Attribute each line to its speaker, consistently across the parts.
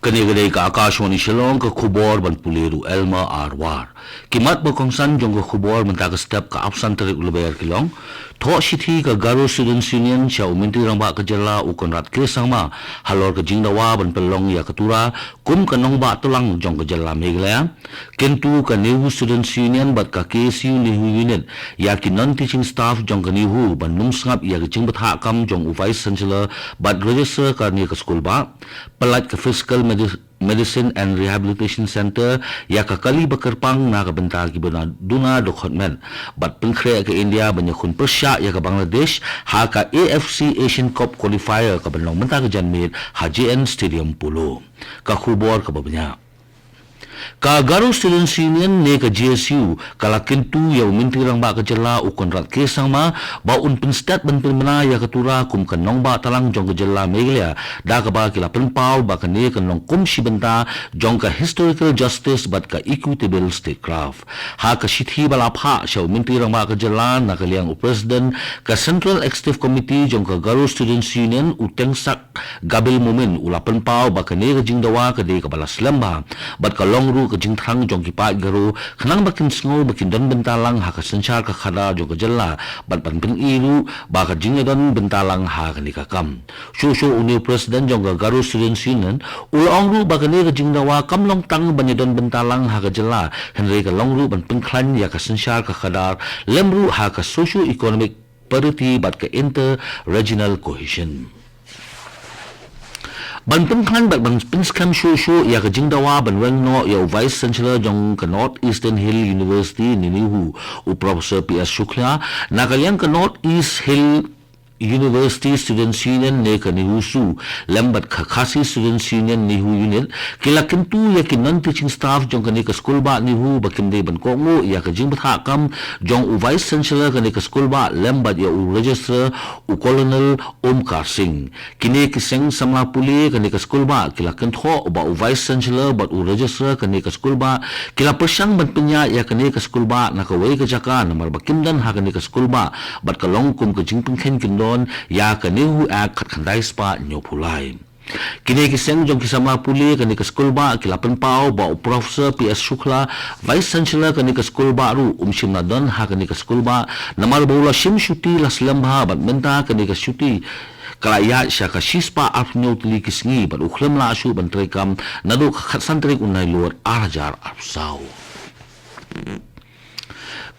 Speaker 1: Kani-kani ka Akashwani Shillong ka khubor ban puliru Elma Arwar. Kimat berkongsan jong ka khubor mentaka step ka absan tarik ulubayar kilong. Tho sithi ka Garo Students Union siya uminti ramba ka jala ukon rat kesang ma halor ka jingdawa ban pelong ya katura kum ka nongba tulang jong ka jala meglaya. Kentu ka Nehu Students Union bat ka KSU Nehu Unit ya ki non-teaching staff jong ka Nehu ban nungsngap ya ka jingbat hakam jong Vice Chancellor bat register ka ni ka school ba. Pelat ka Fiscal Medicine and Rehabilitation Center ya ka kali bakerpang na kabenta ki duna dokhotmen bat pengkre ke India banyak kun persya ya ka Bangladesh ha ka AFC Asian Cup qualifier ka benong menta ka janmit HJN Stadium Pulo ka khubor ka babanya ka Garo Students Union ne ka GSU kala kentu ya uminti rang ba ka jala ukon rat kesang ma ba un pinstat ban pirmana ya katura kum kan nong ba talang jong ka jala meglia da ka ba kila penpau ba ka ne kan nong kum shibenta jong ka historical justice bat ka equitable statecraft ha ka shithi bala pha sha uminti rang ba ka jala na ka liang president ka Central Executive Committee jong ka Garo Students Union utengsak gabil mumin ula penpau ba ka ne ka jingdawa ka de ka bala slamba bat ka long ru ka jingthang jong ki pa garo khanang bakin sngo bakin don bentalang ha ka sanchar ka khada jong ka jalla bat ban pin iru ba ka jingdon bentalang ha ka ni ka kam shu uni president jong ka Garo Students Union ulong ru ba ka ni ka jingdawa kam long tang ban don bentalang ha ka jalla henry ka long ru ban pin khlan ya ka sanchar ka khada lemru ha ka socio economic parity bat ka inter regional cohesion ban pengkhan bat ban pinskam shu ya ka jingdawa ban wengno ya Vice Chancellor jong ka North Eastern Hill University Ninihu u Professor PS Shukla na ka yang ka North East Hill University Students Union ne ka Nihusu lambat Khasi Students Union Nihu Unit kila kentu ya ki non-teaching staff jong ka ne ka school ba Nihu bakin de ban kongo ya ka jingbat hakam jong u Vice Chancellor ka ne ka school ba lambat ya u Registrar u Colonel Omkar Singh kini ki seng samla puli ka ne ka school ba kila kentho ba u Vice Chancellor bat u Registrar ka ne ka school ba kila persyang ban penya ya ka ne ka school ba na ka wei ka jaka namar bakim dan ha ka ne ka school ba bat ka long kum ka jingpeng khen kindon ya ka Nehu ak khat khandai spa nyopulai kini kiseng jong kisama puli kani ka school ba kilapan pao ba Professor PS Shukla Vice Chancellor kani ka school ba ru umshim na don ha kani ka school ba namar baula shim shuti las lamba bat menta kani ka shuti kalaya siya ka shispa afnyo tili kisngi bat ukhlam la asu ban trekam nadu khatsan trek unai luar arajar arsaw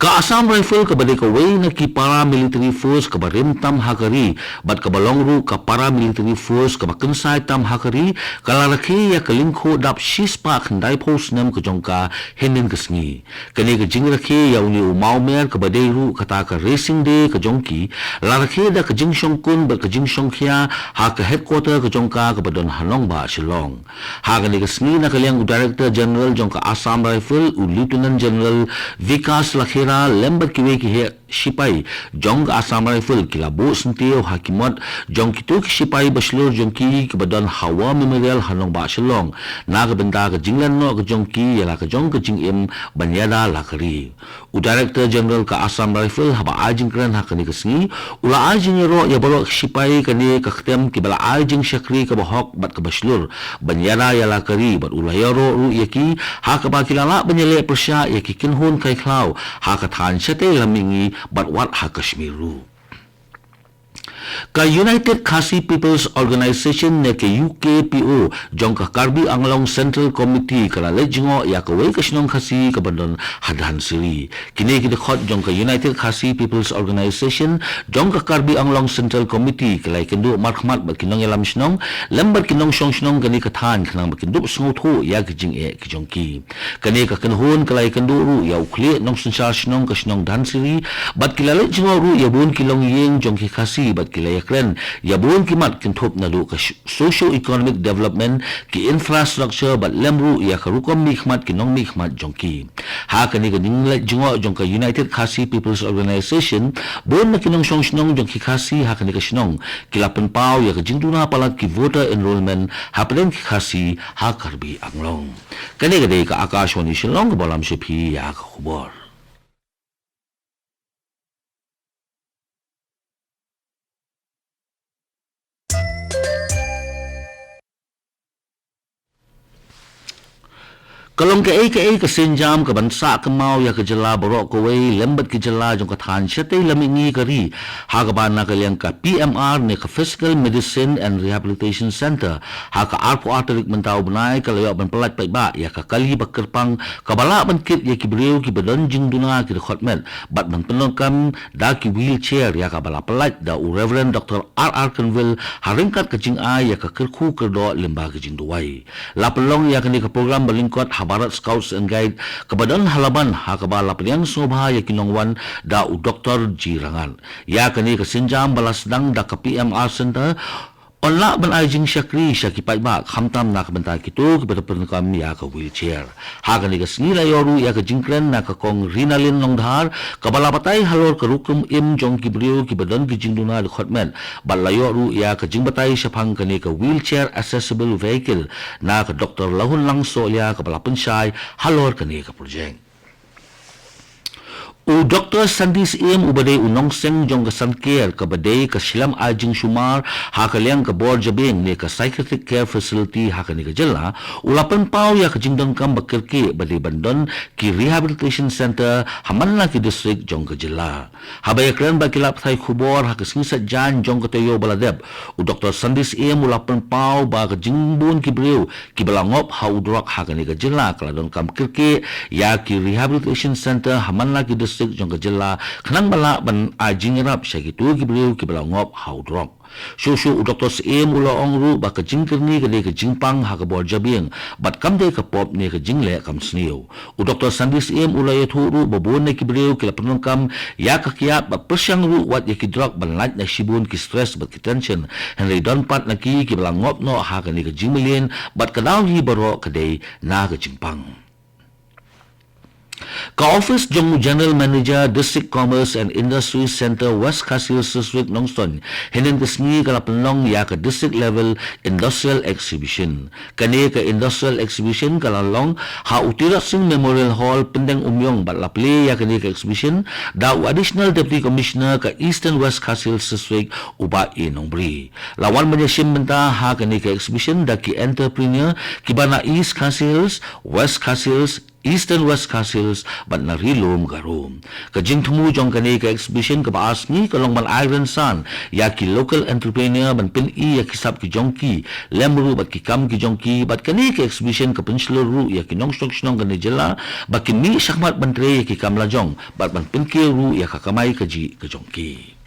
Speaker 1: ka Assam Rifle ka balik away na ki paramilitary force ka barimtam hakari bat ka balongru ka paramilitary force ka bakansay tam hakari kalaraki ya kalingko dap shispa khandai post nam ka jongka henin kasngi kani ka jingraki ya uni umaumer ka badeiru kata ka racing day ka jongki laraki da ka jingshong kun bat ka jingshong khia ha ka headquarter ka jongka ka badon hanong ba Shillong ha kani kasngi na kaliang Director General jongka Assam Rifle u Lieutenant General Vikas Lakhera lembat kiwe ki he sipai jong Assam Rifle kila bo sentio hakimat jong kitu ki sipai baslur jong ki badan hawa memorial hanong ba Shillong na ka benda ka jinglan no ka jong ki yala ka jong ka jingim banyada lakari u Director General ka Assam Rifle haba ajing kran hakani kasngi ula ajing ro ya baro sipai kani ka khtem ki bala ajing shakri ka bahok bat ka baslur banyada yala kari bat ula yaro ru yaki ha ka ba kilala banyale persya yaki kinhun kai klau ha ka than chate lamingi but what ha Kashmiru ka United Khasi People's Organization ne ke UKPO jong ka Karbi Anglong Central Committee kala lejingo ya ka wei kasnong khasi ka bandon hadhan siri kini ki khot jong ka United Khasi People's Organization jong ka Karbi Anglong Central Committee kala kendu markhmat ba kinong yalam snong lambar kinong song snong kani ka than khanang ba kindu sngo tho ya ki jing e ki jong ki kani ka kanhun kala kendu ru ya ukle nong sanchar snong ka snong dhan siri bat kila lejingo ru ya bun kilong yeng jong ki khasi bat kren yabun kimat kinthop na lu ka socio economic development ki infrastructure bat lemru ya karukom mi khmat kinong mi khmat jongki ha kani ka dingla jingo jongka United Khasi People's Organization bon na kinong song snong jongki khasi ha kani ka snong kilapan pau ya ka jingduna palat ki voter enrollment ha pren ki khasi ha Karbi Anglong kani ka dei ka Akashwani Shillong bolam shepi ya ka khubor Kalong ka senjam ka bansa kemau ya ke jela borok kawai lembat ke jela jong ka than syate lamingi kari ha ka bana ka liang ka PMR ne ka Physical Medicine and Rehabilitation Center ha ka arpo arterik mentau benai ka layak ban pelat pai ba ya ka kali bakerpang ka bala ban kit ya ki breu ki badan jing duna ki khotmen bat ban penokam da ki wheelchair ya ka bala pelat da Reverend Dr. R.R. Kenville haringkat ka jing ai ya ka kerku kerdo lemba ka jing duai la pelong ya ka ni ka program balingkot Barat Scouts and Guide kebadan halaban hakabala piliang sobha ya kinongwan da u Dr. Jirangan ya kani kesenjam balas dang da ke PMR Center onla ban ajing syakri syakipai ba khamtam na kebentar kitu kepada pernekam ya ke wheelchair ha kani ke snila yoru ya ke jingkren na ke kong rinalin longdhar kabala patai halor ke rukum im jong kibriu ki badan ki jingduna de khotmen balayoru ya ke jingbatai syapang kani ke wheelchair accessible vehicle na ke Dr. Lahun Langso ya ke bala pensai halor kani ke projek u Dr. Sandis im ubade unong seng jong ke sanker ke badai ke silam ajing sumar ha ke liang ke bor jabing ne ke psychiatric care facility ha ke ni ke jela ulapan pau ya ke jingdong kam bakirki badai bandon ki rehabilitation center hamanla ki district jong ke jela habaya kren bakilap thai khubor ha ke singsa jan jong ke toyo baladeb u Dr. Sandis im ulapan pau ba ke jingbun ki breu ki balangop ha udrok ha ke ni ke jela kaladon kam kirki ya ki rehabilitation center hamanla ki district jong kejela kenang bala ban ajing rap syakitu ki beliau ki bala ngop haudrop Susu Dr. Sim ula ongru ba ke jingkerni ke de ke jingpang ha ke bor jabing bat kam de ke pop ne ke jingle kam sniu u Dr. Sandis Sim ula ye thuru babon ne ki beliau ki la penongkam ya ka kiat ba persyang ru wat ye ki drug ban laj na shibun ki stress bat ki tension henry don pat na ki bala ngop no ha ke ni ke jingmelien bat kadau hi baro ke de na ke jingpang Ka Office Jong General Manager District Commerce and Industry Center West Kasil District Nongson hinin kesni kala penlong ya ke district level industrial exhibition kani ke industrial exhibition kala long ha utira sing memorial hall pendeng umyong bat laple ya kani ke exhibition da additional deputy commissioner ke Eastern West Kasil District uba inongbri lawan menyesim benta ha kani ke exhibition da ki entrepreneur kibana East Kasils West Kasils Eastern West Castles bat na rilom garum. Kajing tumu jong kani ka exhibition ka baas ni kalong man Iron Sun ya ki local entrepreneur ban pin i ya kisap ki jongki lemru bat ki kam ki jongki bat kani ka exhibition ka penslur ru ya ki nong stok snong kani jela bat ki mi sakmat bantre ya ki kam la jong bat ban pin ki ru ya ka kamai ka ji ka jongki.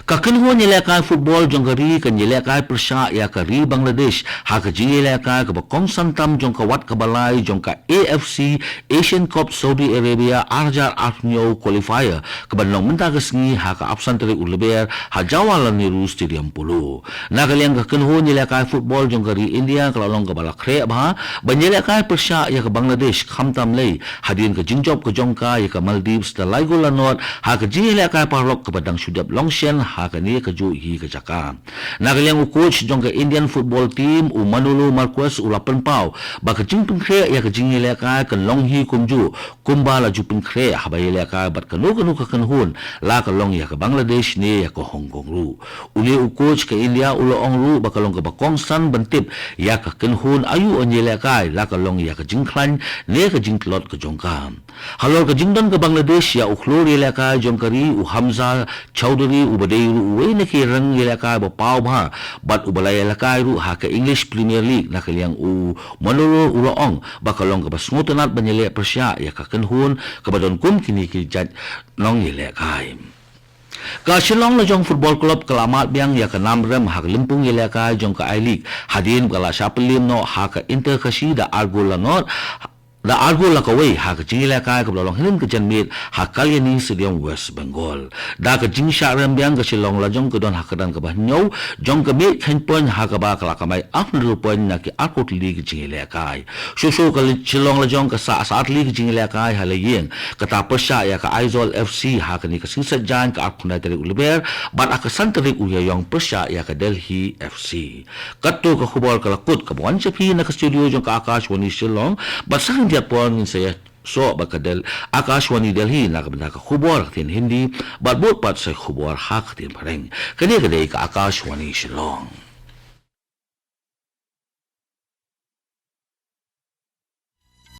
Speaker 1: Kakenhuan nyelekai football jong kari kan nyelekai persya ya kari Bangladesh ha ka nyelekai ka bakong santam jong ka wat kabalai jong ka AFC Asian Cup Saudi Arabia Arjar Arnyo qualifier ka banong menta kesngi ha ka absan teri uleber ha jawalan Nehru Stadium pulu na kaliang kakenhuan nyelekai football jong kari India kalalong ka balakre ba banyelekai persya ya ka Bangladesh khamtam lei hadin ka jingjob ka jong ka ya ka Maldives da Laigo Lanot ha ka nyelekai parlok ka badang sudap Longshen ha kani ka ju hi ka jaka nagaliang coach jong ka Indian football team u Manolo Marquez u lapan pau ba ka jing pengkre ya ka jing le ka kan long hi kumju kumba la ju pengkre ha ba le ka bat ka no ka kan hun la ka long ya ka Bangladesh ne ya ka Hong Kong ru uli u coach ka India u lo ong ru ba ka long ka ba kong san bantip ya ka kan hun ayu on le ka la ka long ya ka jing klan ne ka jing klot ka jong ka halor ka jing don ka Bangladesh ya u khlor le ka jong kari u Hamza Chowdhury u uwe na ki rang ilakay ba pao ba bat ubalay ilakay ru ha ka English Premier League na kaliang u manuro uloong bakalong ka basngutanat banyele persya ya ka kanhun kabadon kum kini kijat nong ilakay ka Shillong la jong football club kalamat biang ya ka namrem ha limpung ilakay jong ka I-League hadin kala siapelim no ha ka Inter Kashida Argo Lanot da argo la kawai ha ka jingila ka ka blong hin ka janmit ha kalyani Stadium West Bengal da ka jing sha ram biang ka Shillong la jong ka don ha ka dan ka ba nyau jong ka mit khen pon ha ka ba kala kamai afru pon na ki akot league jingila ka so ka Shillong la jong ka sa league jingila ka ha la yin ka ta pasha ya ka Aizawl FC ha ka ni ka singsa jan ka akuna tari uliber bat aka santari uyayong pasha ya ka Delhi FC katto ka khubor ka lakut ka buwan chapi na ka studio jong ka Akashwani Shillong bat sa dia pon saya so bakadel Akashwani Delhi na kabanda ka khubor tin Hindi bat bot pat sa khubor hak tin pareng kani ka Akashwani Shillong